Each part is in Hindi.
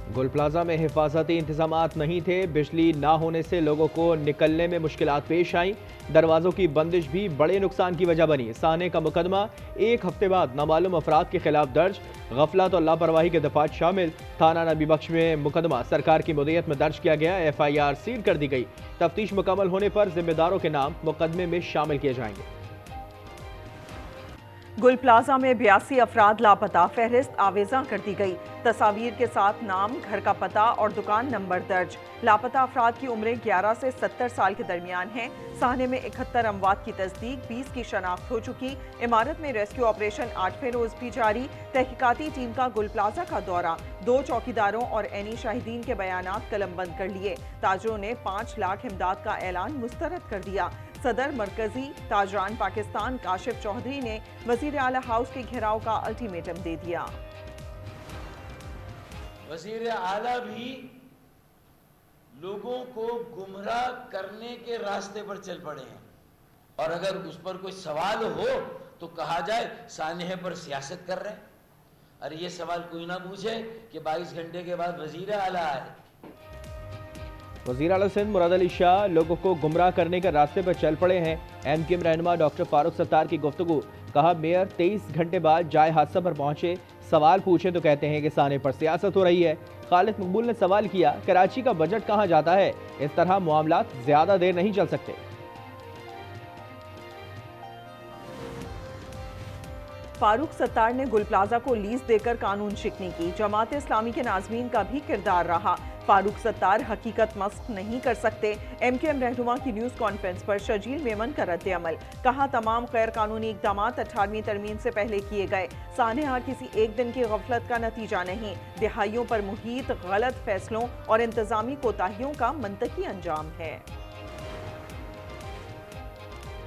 गुल प्लाजा में हिफाजती इंतजामात नहीं थे। बिजली ना होने से लोगों को निकलने में मुश्किलात पेश आईं। दरवाजों की बंदिश भी बड़े नुकसान की वजह बनी। साने का मुकदमा 1 हफ्ते बाद नामालूम अफराद के खिलाफ दर्ज। गफलत और लापरवाही के दफात शामिल। थाना नबी बख्श में मुकदमा सरकार की मुद्दत में दर्ज किया गया। FIR सील कर दी गई। तफ्तीश मुकम्मल होने पर जिम्मेदारों के नाम मुकदमे में शामिल किए जाएंगे। गुल प्लाजा में 82 अफराद लापता, फहरिस्त आवेजा कर दी गई। तस्वीर के साथ नाम, घर का पता और दुकान नंबर दर्ज। लापता अफराद की उम्रें 11 से 70 साल के दरमियान हैं। साहने में 71 अमवात की तस्दीक, 20 की शनाख्त हो चुकी। इमारत में रेस्क्यू ऑपरेशन 8वें रोज भी जारी। तहकीकाती टीम का गुल प्लाजा का दौरा, 2 चौकीदारों और एनी शाहिदीन के बयानात कलमबंद कर लिए। ताजरों ने 5 लाख इमदाद का ऐलान मुस्तरद कर दिया। सदर मरकजी ताजरान पाकिस्तान काशिफ चौधरी ने वजीर आला हाउस के घेराव का अल्टीमेटम दे दिया। वजीर आला भी लोगों को गुमराह करने के रास्ते पर चल पड़े हैं, और अगर उस पर कोई सवाल हो तो कहा जाए सानेह पर सियासत कर रहे हैं। अरे ये सवाल कोई ना पूछे कि 22 घंटे के बाद वजीर आला आए। वज़ीर आला सिंध मुराद अली शाह लोगों को गुमराह करने के रास्ते पर चल पड़े हैं। MQM रहनुमा डॉक्टर फारूक सत्तार की गुफ्तगू। कहा, मेयर 23 घंटे बाद जाए हादसा पर पहुंचे, सवाल पूछे तो कहते हैं कि साने पर सियासत हो रही है। खालिद मकबूल ने सवाल किया, कराची का बजट कहां जाता है? इस तरह मामलात ज्यादा देर नहीं चल सकते। फारूक सत्तार ने गुल प्लाजा को लीज देकर कानून शिकनी की। जमात इस्लामी के नाजमीन का भी किरदार रहा। फारूक सत्तार हकीकत मस्क नहीं कर सकते। MQM रहनुमा की न्यूज कॉन्फ्रेंस पर शर्जील मेमन का रद्द अमल। कहा, तमाम गैर कानूनी इकदाम 18वीं तरमीम से पहले किए गए। सानेहा किसी एक दिन की गफलत का नतीजा नहीं, दिहाइयों पर मुहित गलत फैसलों और इंतजामी कोताहियों का मंतकी अंजाम है।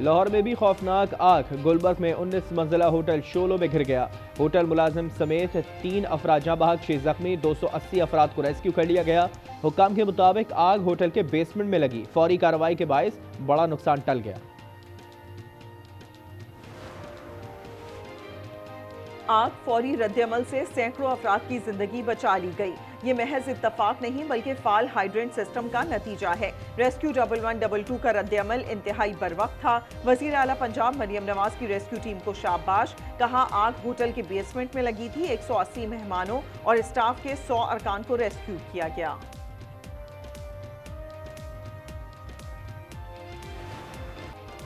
लाहौर में भी खौफनाक आग। गुलबर्ग में 19 मंजिला होटल शोलों में घिर गया। होटल मुलाजिम समेत 3 अफराद जहां बहक, 6 जख्मी। 280 अफराद को रेस्क्यू कर लिया गया। हुक्काम के मुताबिक आग होटल के बेसमेंट में लगी। फौरी कार्रवाई के बायस बड़ा नुकसान टल गया। आग फौरी रद्दअमल से सैकड़ों अफराद की जिंदगी बचा ली गई। ये महज इत्तफाक नहीं बल्कि फाल हाइड्रेंट सिस्टम का नतीजा है। रेस्क्यू 1112 का रद्दअमल इंतहाई बरवक्त था। वजीर आला पंजाब मरियम नवाज की रेस्क्यू टीम को शाबाश। कहा, आग होटल के बेसमेंट में लगी थी। 180 मेहमानों और स्टाफ के 100 अरकान को रेस्क्यू किया गया।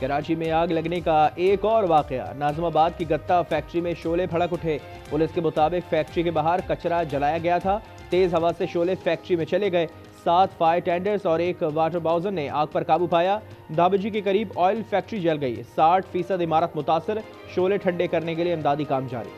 कराची में आग लगने का एक और वाकया। नाज़िमाबाद की गत्ता फैक्ट्री में शोले भड़क उठे। पुलिस के मुताबिक फैक्ट्री के बाहर कचरा जलाया गया था। तेज हवा से शोले फैक्ट्री में चले गए। 7 फायर टेंडर्स और 1 वाटर बाउजर ने आग पर काबू पाया। दाबजी के करीब ऑयल फैक्ट्री जल गई। 60% इमारत मुतासर। शोले ठंडे करने के लिए इमदादी काम जारी।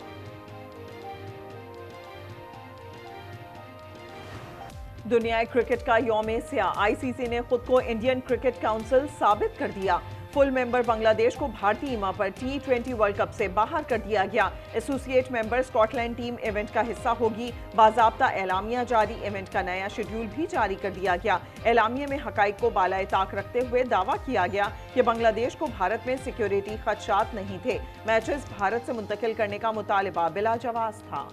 दुनिया क्रिकेट का यौम सियाह। ICC ने खुद को इंडियन क्रिकेट काउंसिल साबित कर दिया। फुल मेंबर बांग्लादेश को भारतीय ईमा पर T20 वर्ल्ड कप से बाहर कर दिया गया। Associate member Scotland team event का हिस्सा होगी। बाज़ाब्ता एलामिया जारी। इवेंट का नया शेड्यूल भी जारी कर दिया गया। एलामिया में हकाइक को बालाए ताक रखते हुए दावा किया गया कि बांग्लादेश को भारत में सिक्योरिटी खदशात नहीं थे। मैचेस भारत से मुंतकिल करने का मुतालिबा बिला जवाब था।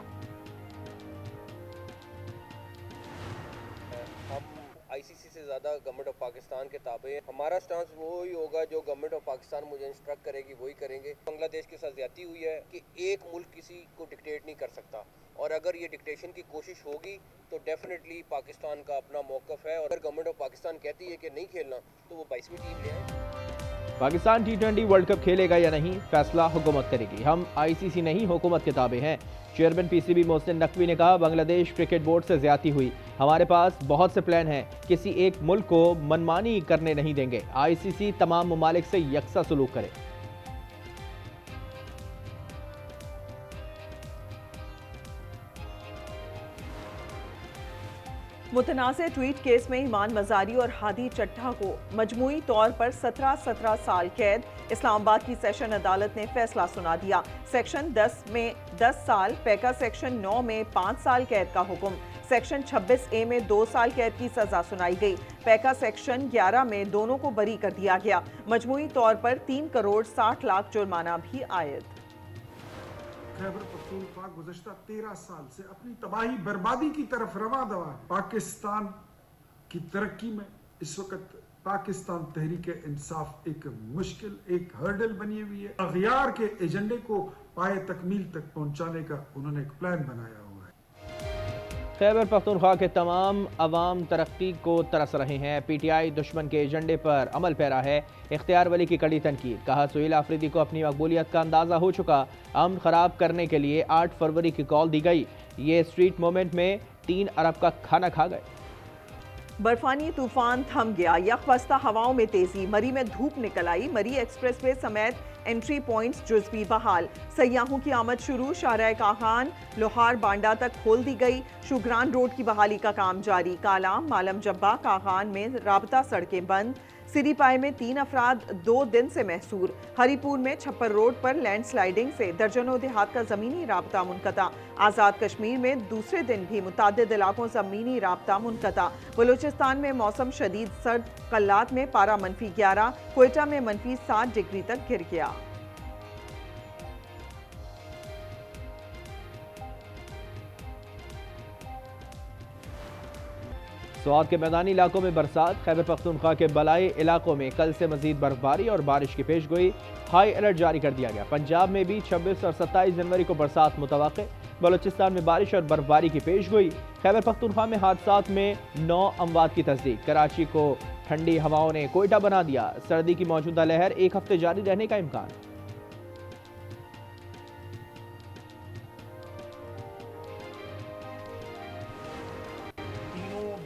ICC से ज़्यादा गवर्नमेंट ऑफ पाकिस्तान के ताबे हैं। हमारा स्टांस वो ही होगा जो गवर्नमेंट ऑफ पाकिस्तान मुझे इंस्ट्रक्ट करेगी वही करेंगे। बांग्लादेश के साथ ज्यादती हुई है कि एक मुल्क किसी को डिक्टेट नहीं कर सकता, और अगर ये डिक्टेशन की कोशिश होगी तो डेफिनेटली पाकिस्तान का अपना मौक़िफ़ है। और अगर गवर्नमेंट ऑफ पाकिस्तान कहती है कि नहीं खेलना तो वो 22वीं टीम ले आए। पाकिस्तान T20 वर्ल्ड कप खेलेगा या नहीं, फैसला हुकूमत करेगी। हम ICC नहीं, हुकूमत के ताबे हैं। चेयरमैन PCB मोहसिन नकवी ने कहा, बांग्लादेश क्रिकेट बोर्ड से ज्यादती हुई। हमारे पास बहुत से प्लान हैं। किसी एक मुल्क को मनमानी करने नहीं देंगे। ICC तमाम ममालिक से यकसा सलूक करे। मुतनाज़े ट्वीट केस में ईमान मजारी और हादी चट्टा को मजमूई तौर पर 17 साल कैद। इस्लामाबाद की सेशन अदालत ने फैसला सुना दिया। सेक्शन 10 में 10 साल, पैका सेक्शन 9 में 5 साल कैद का हुक्म। सेक्शन 26A में 2 साल कैद की सजा सुनाई गई। पैका सेक्शन 11 में दोनों को बरी कर दिया गया। मजमूई तौर पर 3 करोड़ 60 लाख जुर्माना भी आयद। खैबर पख्तूनख्वा गुज़श्ता 13 साल से अपनी तबाही बर्बादी की तरफ रवा दवा है। पाकिस्तान की तरक्की में इस वक्त पाकिस्तान तहरीक इंसाफ एक मुश्किल, एक हर्डल बनी हुई है। अगयार के एजेंडे को पाए तकमील तक पहुंचाने का उन्होंने एक प्लान बनाया हुआ है। खैबर पख्तूनख्वा के तमाम अवाम तरक्की को तरस रहे हैं। PTI दुश्मन के एजेंडे पर अमल पैरा है। इख्तियार वली की कड़ी तनकीद, कहा सुहेल आफरीदी को अपनी मकबूलियत का अंदाज़ा हो चुका। अमन ख़राब करने के लिए 8 फरवरी की कॉल दी गई। ये स्ट्रीट मूवमेंट में 3 अरब का खाना खा गए। बर्फानी तूफान थम गया, यकबस्ता हवाओं में तेजी, मरी में धूप निकल आई। मरी एक्सप्रेसवे समेत एंट्री पॉइंट्स जुज़वी बहाल। सयाहों की आमद शुरू, शाहराह कागान लोहार बांडा तक खोल दी गई। शुगरान रोड की बहाली का काम जारी। कालाम, मालम जब्बा, कागान में राबता सड़कें बंद। सिरीपाई में 3 अफराद 2 दिन से महसूर। हरीपुर में छप्पर रोड पर लैंडस्लाइडिंग से दर्जनों देहात का ज़मीनी राबता मुनक़ता। आज़ाद कश्मीर में दूसरे दिन भी मुतादिद इलाकों ज़मीनी राबता मुनक़ता। बलूचिस्तान में मौसम शदीद सर्द, कल्लात में पारा -11, क्वेटा में -7 डिग्री तक गिर गया। स्वात के मैदानी इलाकों में बरसात। खैबर पख्तूनख्वा के बलाई इलाकों में कल से मजीद बर्फबारी और बारिश की पेशगोई। हाई अलर्ट जारी कर दिया गया। पंजाब में भी 26 और 27 जनवरी को बरसात मुतवक्के। बलूचिस्तान में बारिश और बर्फबारी की पेशगोई। खैबर पख्तूनख्वा में हादसात में 9 अमवात की तस्दीक। कराची को ठंडी हवाओं ने कोयटा बना दिया। सर्दी की मौजूदा लहर 1 हफ्ते जारी रहने का इम्कान।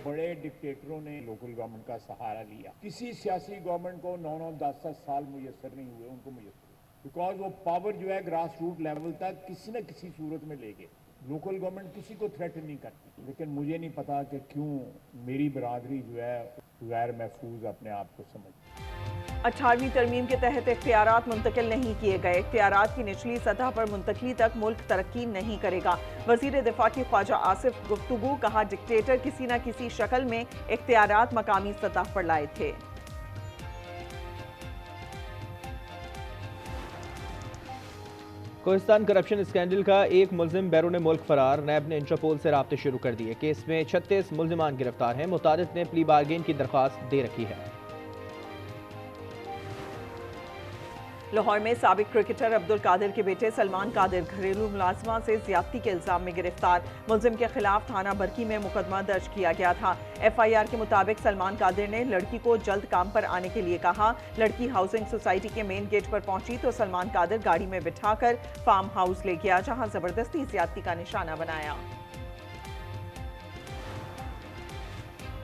बड़े डिक्टेटरों ने लोकल गवर्नमेंट का सहारा लिया। किसी सियासी गवर्नमेंट को 9-9, 10-10 साल मुयसर नहीं हुए, उनको मुयसर हुए, बिकॉज वो पावर जो है ग्रास रूट लेवल तक किसी न किसी सूरत में ले गए। लोकल गवर्नमेंट किसी को थ्रेटन नहीं करती, लेकिन मुझे नहीं पता कि क्यों मेरी बरादरी जो है गैर महफूज अपने आप को समझती। 18वीं तरमीम के तहत इख्तियारात मुंतकिल नहीं किए गए। इख्तियारात की निचली सतह पर मुंतकली तक मुल्क तरक्की नहीं करेगा। वजीर दिफा की ख्वाजा आसिफ गुफ्तगू, कहा डिक्टेटर किसी न किसी शक्ल में इख्तियारात मकामी सतह पर लाए थे। कोहिस्तान करप्शन स्कैंडल का एक मुल्जिम बैरून मुल्क फरार। नैब ने इंटरपोल से राब्ते शुरू कर दिए। केस में 36 मुल्जिमान गिरफ्तार हैं। मुतारिफ ने प्ली बार्गेन की दरख्वास्त दे रखी है। लाहौर में साबिक क्रिकेटर अब्दुल कादिर के बेटे सलमान कादिर घरेलू मुलाजमा से ज्यादती के इल्जाम में गिरफ्तार। मुल्जिम के खिलाफ थाना बरकी में मुकदमा दर्ज किया गया था। FIR के मुताबिक सलमान कादिर ने लड़की को जल्द काम पर आने के लिए कहा। लड़की हाउसिंग सोसाइटी के मेन गेट पर पहुंची तो सलमान कादिर गाड़ी में बिठाकर फार्म हाउस ले गया, जहां जबरदस्ती ज्यादती का निशाना बनाया।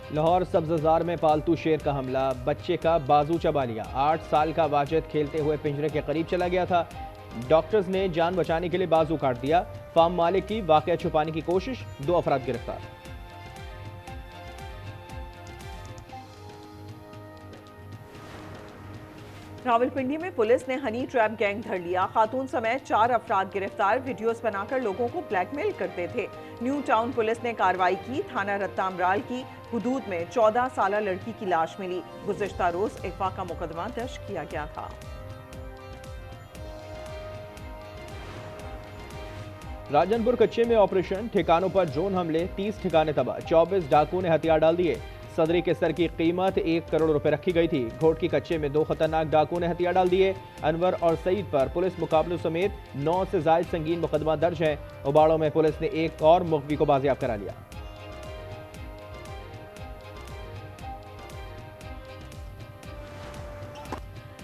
लाहौर सब्ज़जार में पालतू शेर का हमला, बच्चे का बाजू चबा लिया। 8 साल का वाजिद खेलते हुए पिंजरे के करीब चला गया था। डॉक्टर्स ने जान बचाने के लिए बाजू काट दिया। फार्म मालिक की वाकया छुपाने की कोशिश, 2 अफराद गिरफ्तार। रावलपिंडी में पुलिस ने हनी ट्रैप गैंग धर लिया। खातून समेत 4 अफराद गिरफ्तार। वीडियोस बनाकर लोगों को ब्लैकमेल करते थे। न्यू टाउन पुलिस ने कार्रवाई की। थाना रत्तामराल की हुदूद में 14 साला लड़की की लाश मिली। गुज़श्ता रोज अगवा का मुकदमा दर्ज किया गया था। राजनपुर कच्चे में ऑपरेशन, ठिकानों पर ड्रोन हमले, 30 ठिकाने तबाह। 24 डाकुओं ने हथियार डाल दिए। सदरी के सर की कीमत 1 करोड़ रुपए रखी गई थी। घोट की कच्चे में 2 खतरनाक डाकुओं ने हथियार डाल दिए। अनवर और सईद पर पुलिस मुकाबलों समेत 9 से जायद संगीन मुकदमा दर्ज है। उबाड़ों में पुलिस ने एक और मुखबी को बाजियाब करा लिया।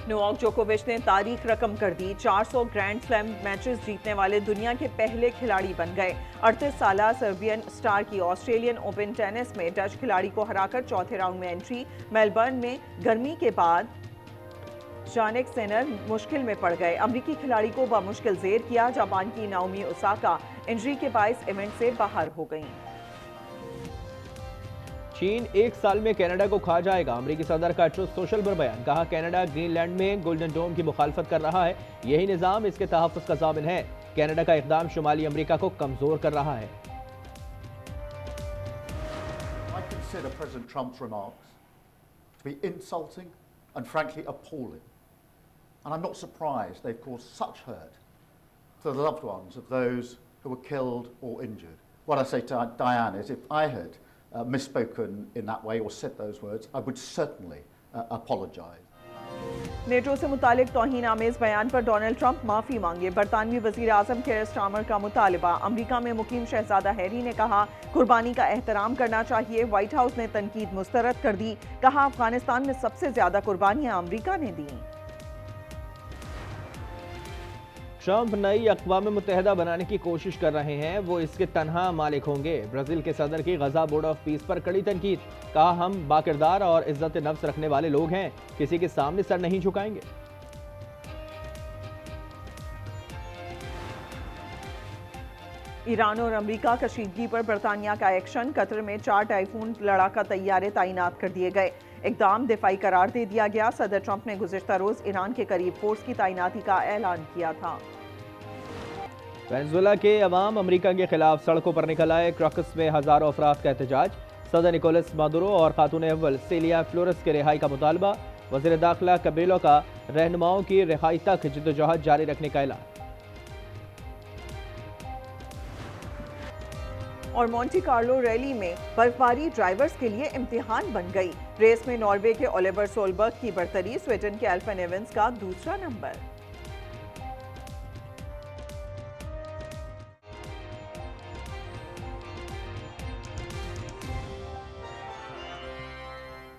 नोवाक जोकोविच ने तारीख रकम कर दी। 400 ग्रैंड स्लैम मैचेस जीतने वाले दुनिया के पहले खिलाड़ी बन गए। 38 साला सर्बियन स्टार की ऑस्ट्रेलियन ओपन टेनिस में डच खिलाड़ी को हराकर चौथे राउंड में एंट्री। मेलबर्न में गर्मी के बाद जानिक सिनर मुश्किल में पड़ गए। अमरीकी खिलाड़ी को बामुश्किल जेर किया। जापान की नाओमी ओसाका इंजरी के बायस इवेंट से बाहर हो गईं। चीन 1 साल में कनाडा को खा जाएगा। अमेरिकी सदर का ट्रुथ सोशल पर बयान, कहा कनाडा ग्रीनलैंड में गोल्डन डोम की मुखालफत कर रहा है। यही निजाम इसके तहफ़्फ़ुज़ का ज़ामिन है। कनाडा का इक़दाम शुमाली अमेरिका को कमजोर कर रहा है। I consider President Trump's remarks to be insulting and frankly appalling. And I'm not surprised they've caused such hurt for the loved ones of those who were killed or injured. What I say to Diane is, if I had misspoken in that way or said those words, I would certainly apologise. NATO से मुतालिक तौहीन आमेज बयान पर डोनाल्ड ट्रंप माफी मांगे। बरतानवी वजीर आजम केयर स्टार्मर का मुतालबा। अमरीका में मुकीम शहजादा हैरी ने कहा कुर्बानी का एहतराम करना चाहिए। व्हाइट हाउस ने तनकीद मुस्तरद कर दी। कहा अफगानिस्तान में सबसे ज्यादा कुर्बानियां अमरीका ने दी। ट्रंप नई अक़वाम मुत्तहिदा बनाने की कोशिश कर रहे हैं, वो इसके तन्हा मालिक होंगे। ब्राज़ील के सदर की गजा बोर्ड ऑफ पीस पर कड़ी तनकीद। कहा हम बाकिरदार और इज्जत नफ्स रखने वाले लोग हैं, किसी के सामने सर नहीं झुकाएंगे। ईरान और अमरीका कशीदगी पर बरतानिया का एक्शन। कतर में 4 टाइफून लड़ाका तैयारे तैनात कर दिए गए। इक़दाम दिफाई करार दे दिया गया। सदर ट्रंप ने गुज़िश्ता रोज ईरान के करीब फोर्स की तैनाती का ऐलान किया था। वेनेजुएला के अवाम अमरीका के खिलाफ सड़कों पर निकल आए। क्रॉकस में हजारों अफराद का एहतजाज। सदर निकोलस मादुरो और खातून अव्वल सेलिया फ्लोरेस के रिहाई का मुतालबा। वज़ीर दाखिला कबीलों का रहनुमाओं की रिहाई तक जिद्दोजहद जारी रखने का ऐलान। और मोंटी कार्लो रैली में बर्फबारी ड्राइवर्स के लिए इम्तिहान बन गई। रेस में नॉर्वे के ओलिवर सोलबर्ग की बरतरी, स्वीडन के एल्फन एवंस का दूसरा नंबर।